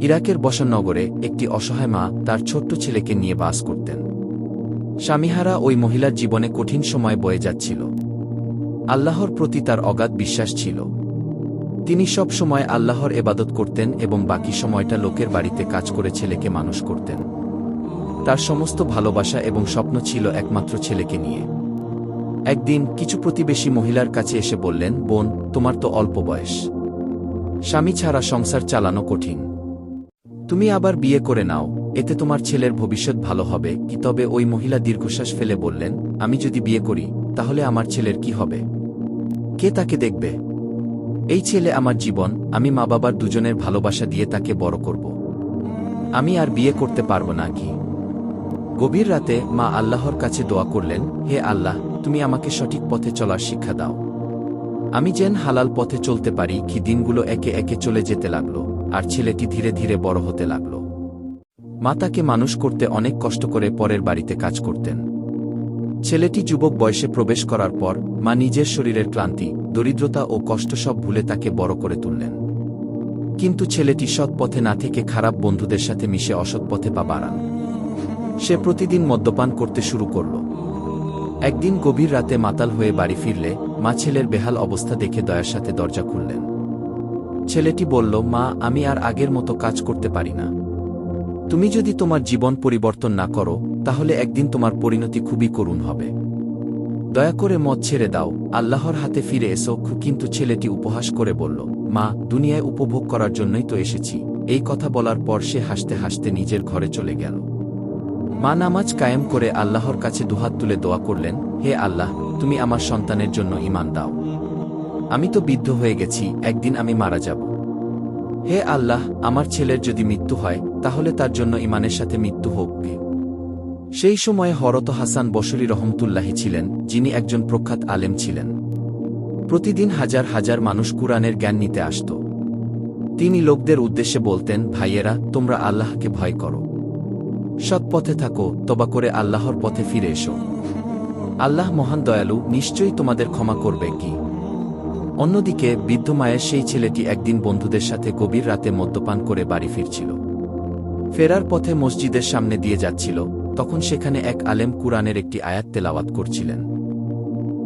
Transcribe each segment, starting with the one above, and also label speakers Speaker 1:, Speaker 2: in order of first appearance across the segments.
Speaker 1: ইরাকের বসননগরে একটি অসহায় মা তার ছোট্ট ছেলেকে নিয়ে বাস করতেন। স্বামীহারা ওই মহিলার জীবনে কঠিন সময় বয়ে যাচ্ছিল। আল্লাহর প্রতি তার অগাধ বিশ্বাস ছিল। তিনি সব সময় আল্লাহর এবাদত করতেন এবং বাকি সময়টা লোকের বাড়িতে কাজ করে ছেলেকে মানুষ করতেন। তার সমস্ত ভালোবাসা এবং স্বপ্ন ছিল একমাত্র ছেলেকে নিয়ে। একদিন কিছু প্রতিবেশী মহিলার কাছে এসে বললেন, বোন, তোমার তো অল্প বয়স, স্বামী ছাড়া সংসার চালানো কঠিন, তুমি আবার বিয়ে করে নাও, এতে তোমার ছেলের ভবিষ্যৎ ভালো হবে কি? তবে ওই মহিলা দীর্ঘশ্বাস ফেলে বললেন, আমি যদি বিয়ে করি তাহলে আমার ছেলের কি হবে? কে তাকে দেখবে? এই ছেলে আমার জীবন, আমি মা বাবার দুজনের ভালোবাসা দিয়ে তাকে বড় করব। আমি আর বিয়ে করতে পারব না কি? গভীর রাতে মা আল্লাহর কাছে দোয়া করলেন, হে আল্লাহ, তুমি আমাকে সঠিক পথে চলার শিক্ষা দাও, আমি যেন হালাল পথে চলতে পারি কি? দিনগুলো একে একে চলে যেতে লাগল, আর ছেলেটি ধীরে ধীরে বড় হতে লাগল। মা তাকে মানুষ করতে অনেক কষ্ট করে পরের বাড়িতে কাজ করতেন। ছেলেটি যুবক বয়সে প্রবেশ করার পর মা নিজের শরীরের ক্লান্তি, দরিদ্রতা ও কষ্ট সব ভুলে তাকে বড় করে তুললেন। কিন্তু ছেলেটি সৎ পথে না থেকে খারাপ বন্ধুদের সাথে মিশে অসৎ পথে পা বাড়ান। সে প্রতিদিন মদ্যপান করতে শুরু করল। একদিন গভীর রাতে মাতাল হয়ে বাড়ি ফিরলে মা ছেলের বেহাল অবস্থা দেখে দয়ার সাথে দরজা খুললেন। ছেলেটি বলল, মা, আমি আর আগের মতো কাজ করতে পারি না। তুমি যদি তোমার জীবন পরিবর্তন না করো তাহলে একদিন তোমার পরিণতি খুবই করুণ হবে। দয়া করে মদ ছেড়ে দাও, আল্লাহর হাতে ফিরে এসো। কিন্তু ছেলেটি উপহাস করে বলল, মা, দুনিয়ায় উপভোগ করার জন্যই তো এসেছি। এই কথা বলার পর সে হাসতে হাসতে নিজের ঘরে চলে গেল। মা নামাজ কায়েম করে আল্লাহর কাছে দুহাত তুলে দোয়া করলেন, হে আল্লাহ, তুমি আমার সন্তানের জন্য ঈমান দাও। আমি তো বৃদ্ধ হয়ে গেছি, একদিন আমি মারা যাব। হে আল্লাহ, আমার ছেলের যদি মৃত্যু হয় তাহলে তার জন্য ঈমানের সাথে মৃত্যু হোক। সেই সময়ে হযরত হাসান বসরি রহমতুল্লাহি ছিলেন, যিনি একজন প্রখ্যাত আলেম ছিলেন। প্রতিদিন হাজার হাজার মানুষ কুরআনের জ্ঞান নিতে আসত। তিনি লোকদের উদ্দেশ্যে বলতেন, ভাইয়েরা, তোমরা আল্লাহকে ভয় করো, সৎ পথে থাকো, তওবা করে আল্লাহর পথে ফিরে এসো। আল্লাহ মহান দয়ালু, নিশ্চয়ই তোমাদের ক্ষমা করবে কি? অন্যদিকে বৃদ্ধ মায়ের সেই ছেলেটি একদিন বন্ধুদের সাথে গভীর রাতে মদ্যপান করে বাড়ি ফিরছিল। ফেরার পথে মসজিদের সামনে দিয়ে যাচ্ছিল, তখন সেখানে এক আলেম কুরআনের একটি আয়াত তেলাওয়াত করছিলেন।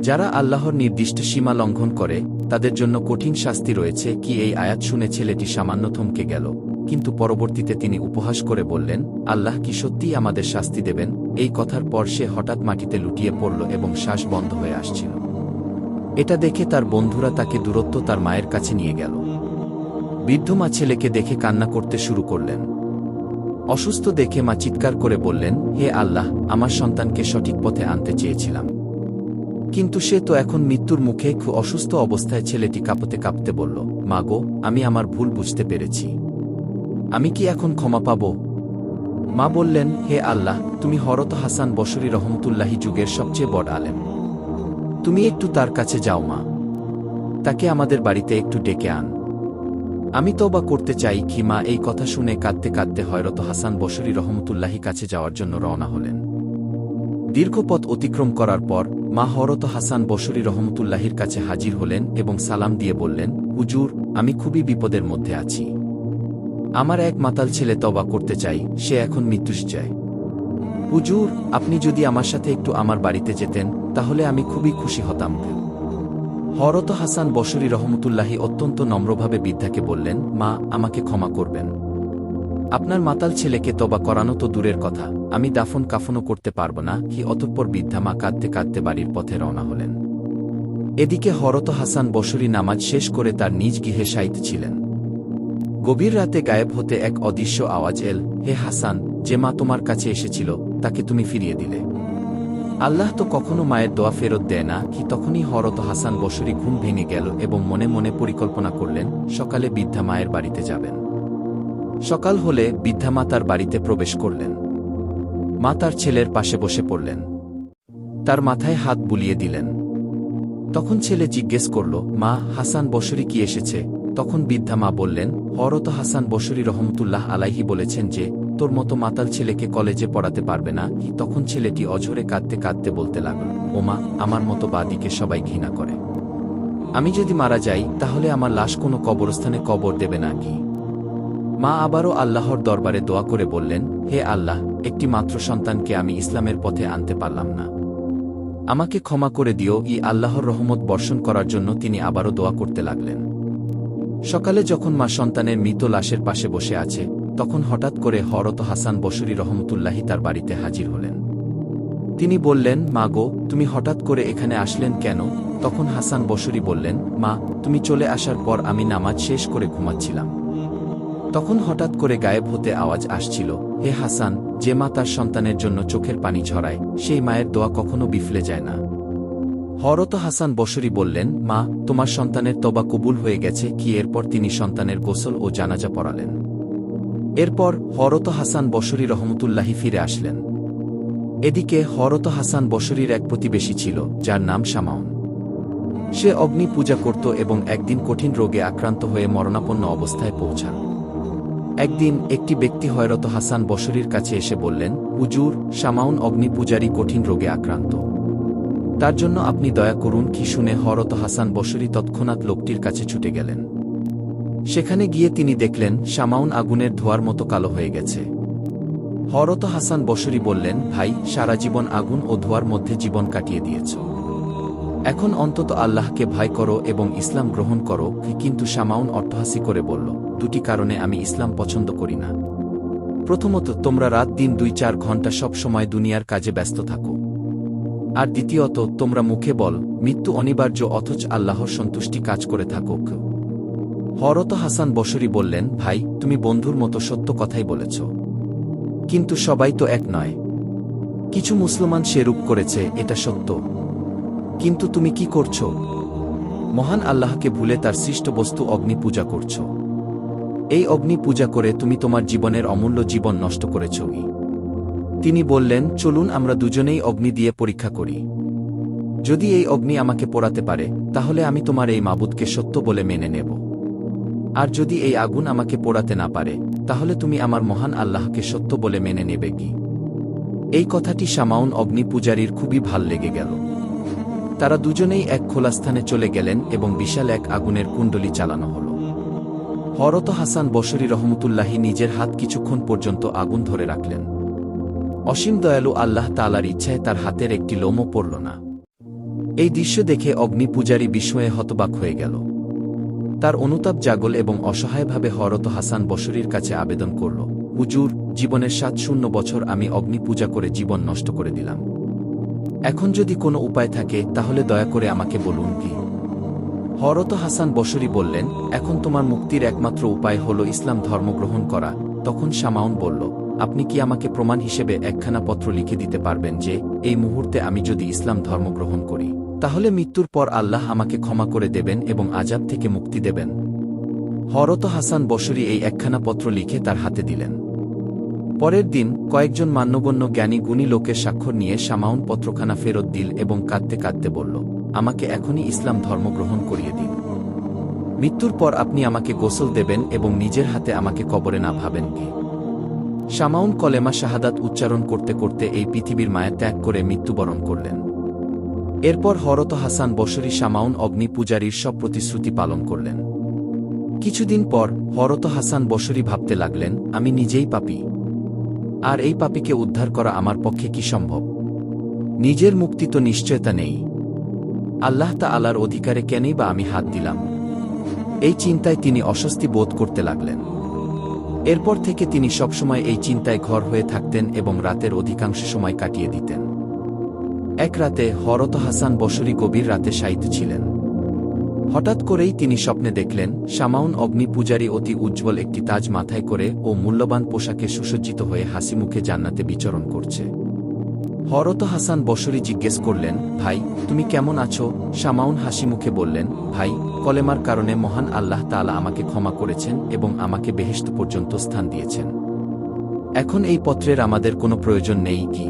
Speaker 1: যারা আল্লাহর নির্দিষ্ট সীমা লঙ্ঘন করে তাদের জন্য কঠিন শাস্তি রয়েছে কি? এই আয়াত শুনে ছেলেটি সামান্য থমকে গেল, কিন্তু পরবর্তীতে তিনি উপহাস করে বললেন, আল্লাহ কি সত্যিই আমাদের শাস্তি দেবেন? এই কথার পর সে হঠাৎ মাটিতে লুটিয়ে পড়ল এবং শ্বাস বন্ধ হয়ে আসছিল। এটা দেখে তার বন্ধুরা তাকে দূরত্ব তার মায়ের কাছে নিয়ে গেল। বৃদ্ধ মা ছেলেকে দেখে কান্না করতে শুরু করলেন। অসুস্থ দেখে মা চিৎকার করে বললেন, হে আল্লাহ, আমার সন্তানকে সঠিক পথে আনতে চেয়েছিলাম, কিন্তু সে তো এখন মৃত্যুর মুখে। খুব অসুস্থ অবস্থায় ছেলেটি কাঁপতে কাঁপতে বলল, মা গো, আমি আমার ভুল বুঝতে পেরেছি, আমি কি এখন ক্ষমা পাব? মা বললেন, হে আল্লাহ, তুমি হযরত হাসান বসরি রহমতুল্লাহি যুগের সবচেয়ে বড় আলেম, তুমি একটু তার কাছে যাও মা, তাকে আমাদের বাড়িতে একটু ডেকে আন, আমি তওবা করতে চাই কি? মা এই কথা শুনে কাঁদতে কাঁদতে হযরত হাসান বসরি রহমতুল্লাহি কাছে যাওয়ার জন্য রওনা হলেন। দীর্ঘ পথ অতিক্রম করার পর মা হযরত হাসান বসরি রহমতুল্লাহির কাছে হাজির হলেন এবং সালাম দিয়ে বললেন, হুজুর, আমি খুবই বিপদের মধ্যে আছি। আমার এক মাতাল ছেলে তওবা করতে চাই, সে এখন মৃত্যুশয্যায়। হুজুর, আপনি যদি আমার সাথে একটু আমার বাড়িতে যেতেন তাহলে আমি খুবই খুশি হতাম। হযরত হাসান বসরি রহমতুল্লাহি অত্যন্ত নম্রভাবে বৃদ্ধাকে বললেন, মা, আমাকে ক্ষমা করবেন, আপনার মাতাল ছেলেকে তওবা করানো তো দূরের কথা, আমি দাফন কাফনও করতে পারব না কি? অতঃপর বৃদ্ধা মা কাঁদতে কাঁদতে বাড়ির পথে রওনা হলেন। এদিকে হযরত হাসান বসরি নামাজ শেষ করে তার নিজ গৃহে শায়িত ছিলেন। গভীর রাতে গায়েব হতে এক অদৃশ্য আওয়াজ এল, হে হাসান, যে মা তোমার কাছে এসেছিল তাকে তুমি ফিরিয়ে দিলে। আল্লাহ তো কখনো মায়ের দোয়া ফেরত দেয় না কি? তখনই হযরত হাসান বসরি ঘুম ভেঙে গেল এবং মনে মনে পরিকল্পনা করলেন, সকালে বৃদ্ধা মায়ের বাড়িতে যাবেন। সকাল হলে বৃদ্ধা মা তার বাড়িতে প্রবেশ করলেন। মা তার ছেলের পাশে বসে পড়লেন, তার মাথায় হাত বুলিয়ে দিলেন। তখন ছেলে জিজ্ঞেস করল, মা, হাসান বসরি কি এসেছে? তখন বৃদ্ধা মা বললেন, হযরত হাসান বসরি রহমতুল্লাহ আলাইহি বলেছেন যে তোর মতো মাতাল ছেলেকে কলেজে পড়াতে পারবে না কি? তখন ছেলেটি অঝরে কাঁদতে কাঁদতে বলতে লাগল, ও মা, আমার মতো বাদীকে সবাই ঘৃণা করে, আমি যদি মারা যাই তাহলে আমার লাশ কোনো কবরস্থানে কবর দেবে না কি? মা আবারও আল্লাহর দরবারে দোয়া করে বললেন, হে আল্লাহ, একটি মাত্র সন্তানকে আমি ইসলামের পথে আনতে পারলাম না, আমাকে ক্ষমা করে দিও। আল্লাহর রহমত বর্ষণ করার জন্য তিনি আবারও দোয়া করতে লাগলেন। সকালে যখন মা সন্তানের মৃত লাশের পাশে বসে আছে, তখন হঠাৎ করে হযরত হাসান বসরি রহমতুল্লাহি তার বাড়িতে হাজির হলেন। তিনি বললেন, মা গো, তুমি হঠাৎ করে এখানে আসলেন কেন? তখন হাসান বসরি বললেন, মা, তুমি চলে আসার পর আমি নামাজ শেষ করে ঘুমাচ্ছিলাম। তখন হঠাৎ করে গায়েব হতে আওয়াজ আসছিল, হে হাসান, যে মা তার সন্তানের জন্য চোখের পানি ঝরায়, সেই মায়ের দোয়া কখনো বিফলে যায় না। হযরত হাসান বসরি বললেন, মা, তোমার সন্তানের তওবা কবুল হয়ে গেছে কি? এরপর তিনি সন্তানের গোসল ও জানাজা পড়ালেন। এরপর হযরত হাসান বসরি রহমতুল্লাহি ফিরে আসলেন। এদিকে হযরত হাসান বসরির এক প্রতিবেশী ছিল, যার নাম শামাউন। সে অগ্নি পূজা করত এবং একদিন কঠিন রোগে আক্রান্ত হয়ে মরণাপন্ন অবস্থায় পৌঁছান। একদিন একটি ব্যক্তি হযরত হাসান বসরির কাছে এসে বললেন, হুজুর, শামাউন অগ্নি পূজারী কঠিন রোগে আক্রান্ত, তার জন্য আপনি দয়া করুন কি? শুনে হযরত হাসান বসরি তৎক্ষণাৎ লোকটির কাছে ছুটে গেলেন। সেখানে গিয়ে তিনি দেখলেন শামাউন আগুনের ধোঁয়ার মতো কালো হয়ে গেছে। হযরত হাসান বসরি বললেন, ভাই, সারা জীবন আগুন ও ধোঁয়ার মধ্যে জীবন কাটিয়ে দিয়েছ, এখন অন্তত আল্লাহকে ভয় করো এবং ইসলাম গ্রহণ করো। কিন্তু শামাউন অট্টহাসি করে বলল, দুটি কারণে আমি ইসলাম পছন্দ করি না। প্রথমত, তোমরা রাত দিন 2-4 ঘন্টা সব সময় দুনিয়ার কাজে ব্যস্ত থাকো, আর দ্বিতীয়ত, তোমরা মুখে বল মৃত্যু অনিবার্য, অথচ আল্লাহর সন্তুষ্টি কাজ করে থাকো। হযরত হাসান বসরি বললেন, ভাই, তুমি বন্ধুর মতো সত্য কথাই বলেছ, কিন্তু সবাই তো এক নয়। কিছু মুসলমান সেরূপ করেছে, এটা সত্য, কিন্তু তুমি কি করছ? মহান আল্লাহকে ভুলে তার সৃষ্ট বস্তু অগ্নি পূজা করছ। এই অগ্নি পূজা করে তুমি তোমার জীবনের অমূল্য জীবন নষ্ট করেছ। তিনি বললেন, চলুন আমরা দুজনেই অগ্নি দিয়ে পরীক্ষা করি। যদি এই অগ্নি আমাকে পোড়াতে পারে, তাহলে আমি তোমার এই মাবুদকে সত্য বলে মেনে নেব, আর যদি এই আগুন আমাকে পোড়াতে না পারে, তাহলে তুমি আমার মহান আল্লাহকে সত্য বলে মেনে নেবে কি? এই কথাটি শামাউন অগ্নি পূজারীর খুবই ভাল লেগে গেল। তারা দুজনেই এক খোলা স্থানে চলে গেলেন এবং বিশাল এক আগুনের কুণ্ডলী চালানো হল। হযরত হাসান বসরি রহমতুল্লাহি নিজের হাত কিছুক্ষণ পর্যন্ত আগুন ধরে রাখলেন। অসীম দয়ালু আল্লাহ তাআলার ইচ্ছায় তার হাতের একটি লোমও পড়ল না। এই দৃশ্য দেখে অগ্নি পূজারী বিস্ময়ে হতবাক হয়ে গেল। তার অনুতাপ জাগল এবং অসহায়ভাবে হযরত হাসান বসরির কাছে আবেদন করল, হুজুর, জীবনের 7-0 বছর আমি অগ্নি পূজা করে জীবন নষ্ট করে দিলাম। এখন যদি কোনো উপায় থাকে, তাহলে দয়া করে আমাকে বলুন কি? হযরত হাসান বসরি বললেন, এখন তোমার মুক্তির একমাত্র উপায় হল ইসলাম ধর্ম গ্রহণ করা। তখন শামাউন বলল, আপনি কি আমাকে প্রমাণ হিসেবে একখানা পত্র লিখে দিতে পারবেন যে এই মুহূর্তে আমি যদি ইসলাম ধর্ম গ্রহণ করি, তাহলে মৃত্যুর পর আল্লাহ আমাকে ক্ষমা করে দেবেন এবং আযাব থেকে মুক্তি দেবেন? হযরত হাসান বসরি এই একখানা পত্র লিখে তার হাতে দিলেন। পরের দিন কয়েকজন মান্যগণ্য জ্ঞানী গুণী লোকের স্বাক্ষর নিয়ে শামাউন পত্রখানা ফেরত দিল এবং কাঁদতে কাঁদতে বলল, আমাকে এখনই ইসলাম ধর্ম গ্রহণ করিয়ে দিন। মৃত্যুর পর আপনি আমাকে গোসল দেবেন এবং নিজের হাতে আমাকে কবরে না ভাবেন কি? শামাউন কলেমা শাহাদাত উচ্চারণ করতে করতে এই পৃথিবীর মায়া ত্যাগ করে মৃত্যুবরণ করলেন। এরপর হযরত হাসান বসরি শামাউন অগ্নি পূজারীর সব প্রতিশ্রুতি পালন করলেন। কিছুদিন পর হযরত হাসান বসরি ভাবতে লাগলেন, আমি নিজেই পাপী, আর এই পাপীকে উদ্ধার করা আমার পক্ষে কি সম্ভব? নিজের মুক্তি তো নিশ্চয়তা নেই, আল্লাহ তাআলার অধিকারে কেনই বা আমি হাত দিলাম? এই চিন্তায় তিনি অস্বস্তি বোধ করতে লাগলেন। এরপর থেকে তিনি সবসময় এই চিন্তায় ঘর হয়ে থাকতেন এবং রাতের অধিকাংশ সময় কাটিয়ে দিতেন। এক রাতে হযরত হাসান বসরি গভীর রাতে শায়িত ছিলেন। হঠাৎ করেই তিনি স্বপ্নে দেখলেন শামাউন অগ্নি পূজারী অতি উজ্জ্বল একটি তাজ মাথায় করে ও মূল্যবান পোশাকে সুসজ্জিত হয়ে হাসিমুখে জান্নাতে বিচরণ করছে। হযরত হাসান বসরি জিজ্ঞেস করলেন, ভাই, তুমি কেমন আছো? শামাউন হাসিমুখে বললেন, ভাই, কলেমার কারণে মহান আল্লাহ তাআলা আমাকে ক্ষমা করেছেন এবং আমাকে বেহেশত পর্যন্ত স্থান দিয়েছেন। এখন এই পত্রের আমাদের কোনো প্রয়োজন নেই কি?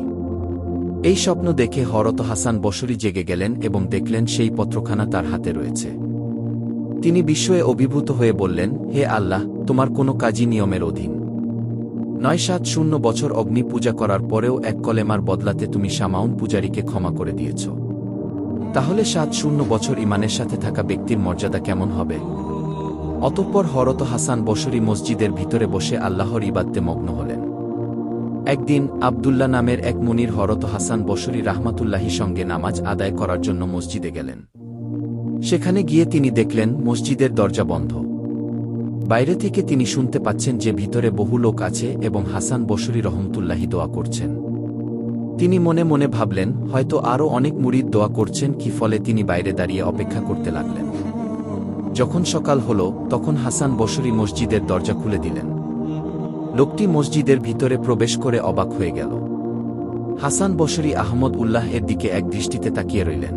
Speaker 1: এই স্বপ্ন দেখে হযরত হাসান বসরি জেগে গেলেন এবং দেখলেন সেই পত্রখানা তার হাতে রয়েছে। তিনি বিস্ময়ে অভিভূত হয়ে বললেন, হে আল্লাহ, তোমার কোনো কাজই নিয়মের অধীন নয়। 7-0 বছর অগ্নি পূজা করার পরেও এক কলেমার বদলাতে তুমি শামাউন পূজারীকে ক্ষমা করে দিয়েছ। তাহলে 7-0 বছর ইমানের সাথে থাকা ব্যক্তির মর্যাদা কেমন হবে? অতঃপর হযরত হাসান বসরি মসজিদের ভিতরে বসে আল্লাহর ইবাদতে মগ্ন হলেন। একদিন আব্দুল্লাহ নামের এক মুনির হযরত হাসান বসরি রাহমাতুল্লাহি সঙ্গে নামাজ আদায় করার জন্য মসজিদে গেলেন। সেখানে গিয়ে তিনি দেখলেন মসজিদের দরজা বন্ধ। বাইরে থেকে তিনি শুনতে পাচ্ছেন যে ভিতরে বহু লোক আছে এবং হাসান বসরি রহমতুল্লাহি দোয়া করছেন। তিনি মনে মনে ভাবলেন, হয়তো আরও অনেক মুরিদ দোয়া করছেন কি, ফলে তিনি বাইরে দাঁড়িয়ে অপেক্ষা করতে লাগলেন। যখন সকাল হল তখন হাসান বসরি মসজিদের দরজা খুলে দিলেন। লোকটি মসজিদের ভিতরে প্রবেশ করে অবাক হয়ে গেল। হাসান বসরি আহমদ উল্লাহ এর দিকে এক দৃষ্টিতে তাকিয়ে রইলেন।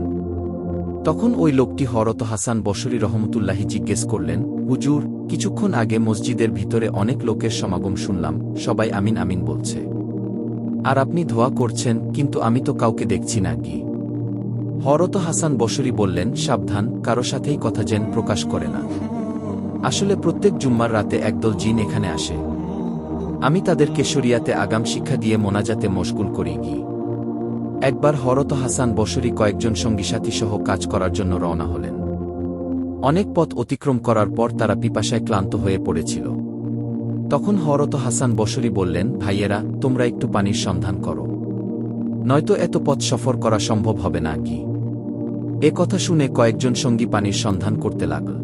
Speaker 1: তখন ওই লোকটি হযরত হাসান বসরি রহমতুল্লাহি জিজ্ঞেস করলেন, হুজুর, কিছুক্ষণ আগে মসজিদের ভিতরে অনেক লোকের সমাগম শুনলাম, সবাই আমিন আমিন বলছে। আর আপনি দোয়া করছেন, কিন্তু আমি তো কাউকে দেখছি না কি? হযরত হাসান বসরি বললেন, সাবধান, কারো সাথেই কথা যেন প্রকাশ করে না। আসলে প্রত্যেক জুম্মার রাতে একদল জিন এখানে আসে। আমি তাদেরকে শরিয়াতে আগাম শিক্ষা দিয়ে মোনাজাতে মশগুল করি কি। একবার হযরত হাসান বসরি কয়েকজন সঙ্গীসাথী সহ কাজ করার জন্য রওনা হলেন। অনেক পথ অতিক্রম করার পর তারা পিপাসায় ক্লান্ত হয়ে পড়েছিল। তখন হযরত হাসান বসরি বললেন, ভাইয়েরা, তোমরা একটু পানির সন্ধান করো, নয়তো এত পথ সফর করা সম্ভব হবে না কি। এ কথা শুনে কয়েকজন সঙ্গী পানির সন্ধান করতে লাগল।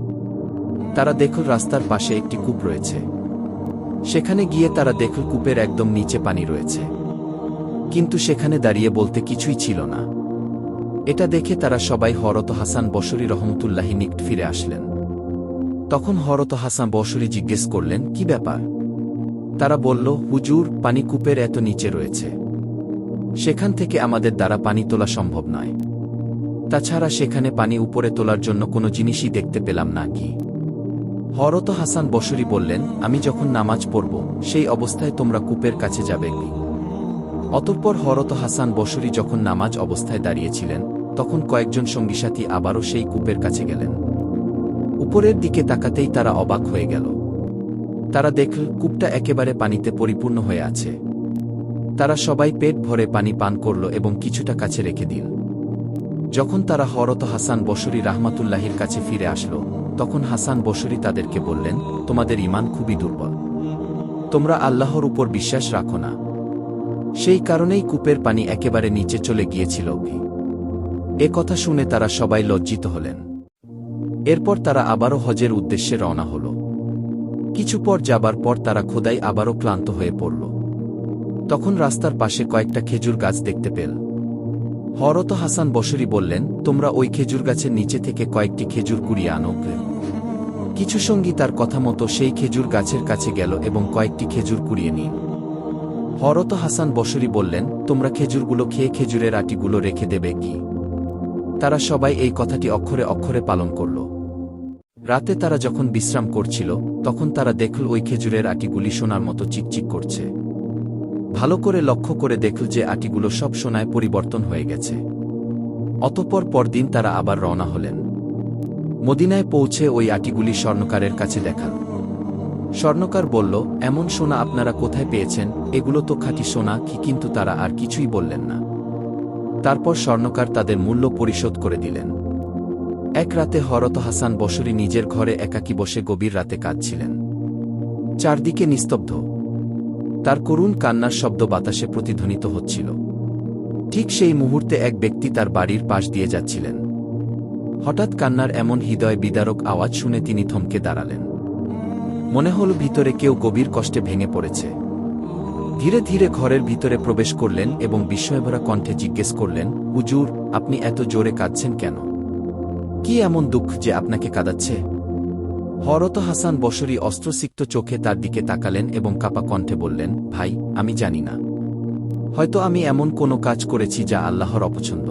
Speaker 1: তারা দেখল রাস্তার পাশে একটি কূপ রয়েছে। সেখানে গিয়ে তারা দেখল কূপের একদম নিচে পানি রয়েছে, কিন্তু সেখানে দাঁড়িয়ে বলতে কিছুই ছিল না। এটা দেখে তারা সবাই হযরত হাসান বসরি রহমতুল্লাহি নিকট ফিরে আসলেন। তখন হযরত হাসান বসরি জিজ্ঞেস করলেন, কি ব্যাপার? তারা বলল, হুজুর, পানি কূপের এত নিচে রয়েছে, সেখান থেকে আমাদের দ্বারা পানি তোলা সম্ভব নয়। তাছাড়া সেখানে পানি উপরে তোলার জন্য কোনো জিনিসই দেখতে পেলাম না কি। হযরত হাসান বসরি বললেন, আমি যখন নামাজ পড়ব সেই অবস্থায় তোমরা কূপের কাছে যাবে কি? অতঃপর হযরত হাসান বসরি যখন নামাজ অবস্থায় দাঁড়িয়েছিলেন তখন কয়েকজন সঙ্গীসাথী আবারও সেই কূপের কাছে গেলেন। উপরের দিকে তাকাতেই তারা অবাক হয়ে গেল। তারা দেখল কূপটা একেবারে পানিতে পরিপূর্ণ হয়ে আছে। তারা সবাই পেট ভরে পানি পান করল এবং কিছুটা কাছে রেখে দিল। যখন তারা হযরত হাসান বসরি রাহমাতুল্লাহির কাছে ফিরে আসলো তখন হাসান বসরি তাদেরকে বললেন, তোমাদের ঈমান খুবই দুর্বল, তোমরা আল্লাহর উপর বিশ্বাস রাখো না, সেই কারণেই কূপের পানি একেবারে নিচে চলে গিয়েছিল। এ কথা শুনে তারা সবাই লজ্জিত হলেন। এরপর তারা আবারও হজের উদ্দেশ্যে রওনা হল। কিছু পর যাবার পর তারা খোদাই আবারও ক্লান্ত হয়ে পড়ল। তখন রাস্তার পাশে কয়েকটা খেজুর গাছ দেখতে পেল। হযরত হাসান বসরি বললেন, তোমরা ওই খেজুর গাছের নিচে থেকে কয়েকটি খেজুর কুড়িয়ে আনো। কিছু সঙ্গী তার কথা মতো সেই খেজুর গাছের কাছে গেল এবং কয়েকটি খেজুর কুড়িয়ে নিল। হযরত হাসান বসরি বললেন, তোমরা খেজুরগুলো খেয়ে খেজুরের আটিগুলো রেখে দেবে কি? তারা সবাই এই কথাটি অক্ষরে অক্ষরে পালন করল। রাতে তারা যখন বিশ্রাম করছিল তখন তারা দেখল ওই খেজুরের আটিগুলি সোনার মতো চিকচিক করছে। ভালো করে লক্ষ্য করে দেখল যে আটিগুলো সব সোনায় পরিবর্তন হয়ে গেছে। অতঃপর পরদিন তারা আবার রওনা হলেন। মদিনায় পৌঁছে ওই আটিগুলি স্বর্ণকারের কাছে দেখাল। স্বর্ণকার বলল, এমন সোনা আপনারা কোথায় পেয়েছেন? এগুলো তো খাঁটি সোনা কি। কিন্তু তারা আর কিছুই বললেন না। তারপর স্বর্ণকার তাদের মূল্য পরিশোধ করে দিলেন। এক রাতে হযরত হাসান বসরি নিজের ঘরে একাকী বসে গভীর রাতে কাঁদছিলেন। চারদিকে নিস্তব্ধ। তার করুণ কান্নার শব্দ বাতাসে প্রতিধ্বনিত হচ্ছিল। ঠিক সেই মুহূর্তে এক ব্যক্তি তার বাড়ির পাশ দিয়ে যাচ্ছিলেন। হঠাৎ কান্নার এমন হৃদয় বিদারক আওয়াজ শুনে তিনি থমকে দাঁড়ালেন। মনে হল ভিতরে কেউ গভীর কষ্টে ভেঙে পড়েছে। ধীরে ধীরে ঘরের ভিতরে প্রবেশ করলেন এবং বিস্ময়ভরা কণ্ঠে জিজ্ঞেস করলেন, হুজুর, আপনি এত জোরে কাঁদছেন কেন? কি এমন দুঃখ যে আপনাকে কাঁদাচ্ছে? হযরত হাসান বসরি অস্ত্রসিক্ত চোখে তার দিকে তাকালেন এবং কাপা কণ্ঠে বললেন, ভাই, আমি জানি না, হয়তো আমি এমন কোনো কাজ করেছি যা আল্লাহর অপছন্দ।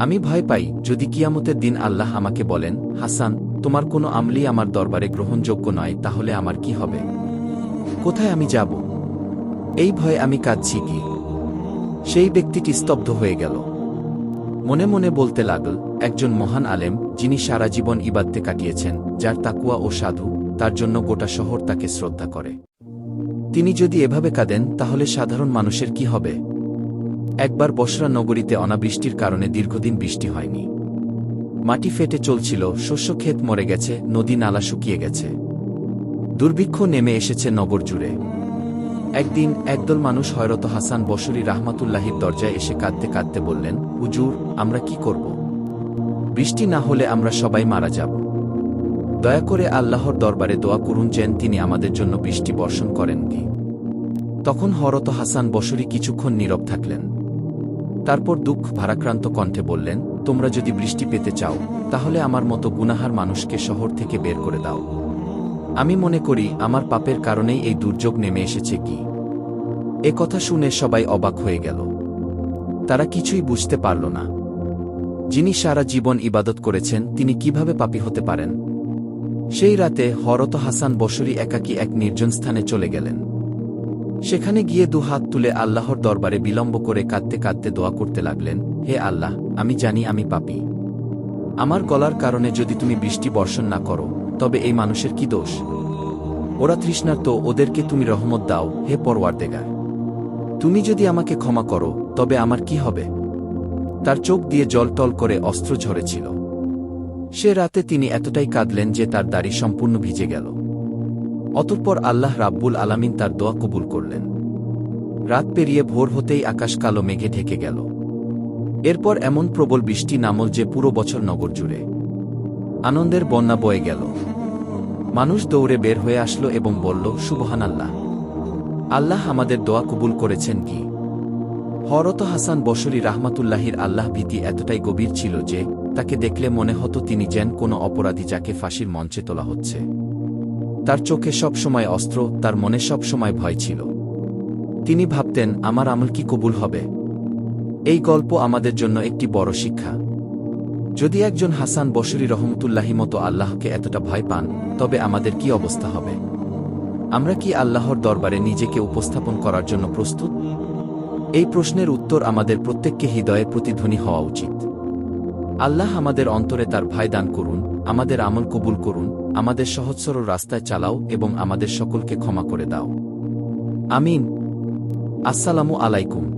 Speaker 1: আমি ভয় পাই যদি কিয়ামতের দিন আল্লাহ আমাকে বলেন, হাসান, তোমার কোনো আমলই আমার দরবারে গ্রহণযোগ্য নয়, তাহলে আমার কি হবে? কোথায় আমি যাব? এই ভয়ে আমি কাঁদছি কি। সেই ব্যক্তিটি স্তব্ধ হয়ে গেল। মনে মনে বলতে লাগল, একজন মহান আলেম যিনি সারা জীবন ইবাদতে কাটিয়েছেন, যার তাকওয়া ও সাধু, তার জন্য গোটা শহর তাকে শ্রদ্ধা করে। তিনি যদি এভাবে কাঁদেন তাহলে সাধারণ মানুষের কি হবে? একবার বসরা নগরীতে অনাবৃষ্টির কারণে দীর্ঘদিন বৃষ্টি হয়নি। মাটি ফেটে চলছিল, শস্যক্ষেত মরে গেছে, নদী নালা শুকিয়ে গেছে। দুর্ভিক্ষ নেমে এসেছে নগর জুড়ে। একদিন একদল মানুষ হযরত হাসান বসরি রাহমাতুল্লাহির দরজায় এসে কাঁদতে কাঁদতে বললেন, হুজুর, আমরা কি করব? বৃষ্টি না হলে আমরা সবাই মারা যাব। দয়া করে আল্লাহর দরবারে দোয়া করুন যেন তিনি আমাদের জন্য বৃষ্টি বর্ষণ করেন কি। তখন হযরত হাসান বসরি কিছুক্ষণ নীরব থাকলেন। তারপর দুঃখ ভারাক্রান্ত কণ্ঠে বললেন, তোমরা যদি বৃষ্টি পেতে চাও তাহলে আমার মতো গুনাহার মানুষকে শহর থেকে বের করে দাও। আমি মনে করি আমার পাপের কারণেই এই দুর্যোগ নেমে এসেছে কি। এ কথা শুনে সবাই অবাক হয়ে গেল। তারা কিছুই বুঝতে পারল না। যিনি সারা জীবন ইবাদত করেছেন তিনি কিভাবে পাপী হতে পারেন? সেই রাতে হযরত হাসান বসরি একাকী এক নির্জন স্থানে চলে গেলেন। সেখানে গিয়ে দুহাত তুলে আল্লাহর দরবারে বিলম্ব করে কাঁদতে কাঁদতে দোয়া করতে লাগলেন, হে আল্লাহ, আমি জানি আমি পাপী। আমার গলার কারণে যদি তুমি বৃষ্টি বর্ষণ না করো তবে এই মানুষের কি দোষ? ওরা তৃষ্ণার্ত, ওদেরকে তুমি রহমত দাও হে পরওয়ারদেগার। তুমি যদি আমাকে ক্ষমা করো তবে আমার কি হবে? তার চোখ দিয়ে জল টল করে অস্ত্র ঝরেছিল। সে রাতে তিনি এতটাই কাঁদলেন যে তার দাড়ি সম্পূর্ণ ভিজে গেল। অতঃপর আল্লাহ রাব্বুল আলামিন তার দোয়া কবুল করলেন। রাত পেরিয়ে ভোর হতেই আকাশ কালো মেঘে ঢেকে গেল। এরপর এমন প্রবল বৃষ্টি নামল যে পুরো বছর নগর জুড়ে আনন্দের বন্যা বয়ে গেল। মানুষ দৌড়ে বের হয়ে আসলো এবং বলল, সুবহানাল্লাহ, আল্লাহ আমাদের দোয়া কবুল করেছেন কি। হযরত হাসান বসরি রাহমাতুল্লাহির আল্লাহ ভীতি এতটাই গভীর ছিল যে তাকে দেখলে মনে হতো তিনি যেন কোনো অপরাধী যাকে ফাঁসির মঞ্চে তোলা হচ্ছে। তার চোখে সব সময় অস্ত্র, তার মনে সব সময় ভয় ছিল। তিনি ভাবতেন, আমার আমল কি কবুল হবে? এই গল্প আমাদের জন্য একটি বড় শিক্ষা। যদি একজন হাসান বসরি রহমতুল্লাহি মতো আল্লাহকে এতটা ভয় পান তবে আমাদের কি অবস্থা হবে? আমরা কি আল্লাহর দরবারে নিজেকে উপস্থাপন করার জন্য প্রস্তুত? এই প্রশ্নের উত্তর আমাদের প্রত্যেককে হৃদয়ে প্রতিধ্বনি হওয়া উচিত। আল্লাহ আমাদের অন্তরে তার ভয় দান করুন, আমাদের আমল কবুল করুন, আমাদের সহজ সরল রাস্তায় চালাও এবং আমাদের সকলকে ক্ষমা করে দাও। আমিন। আসসালামু আলাইকুম।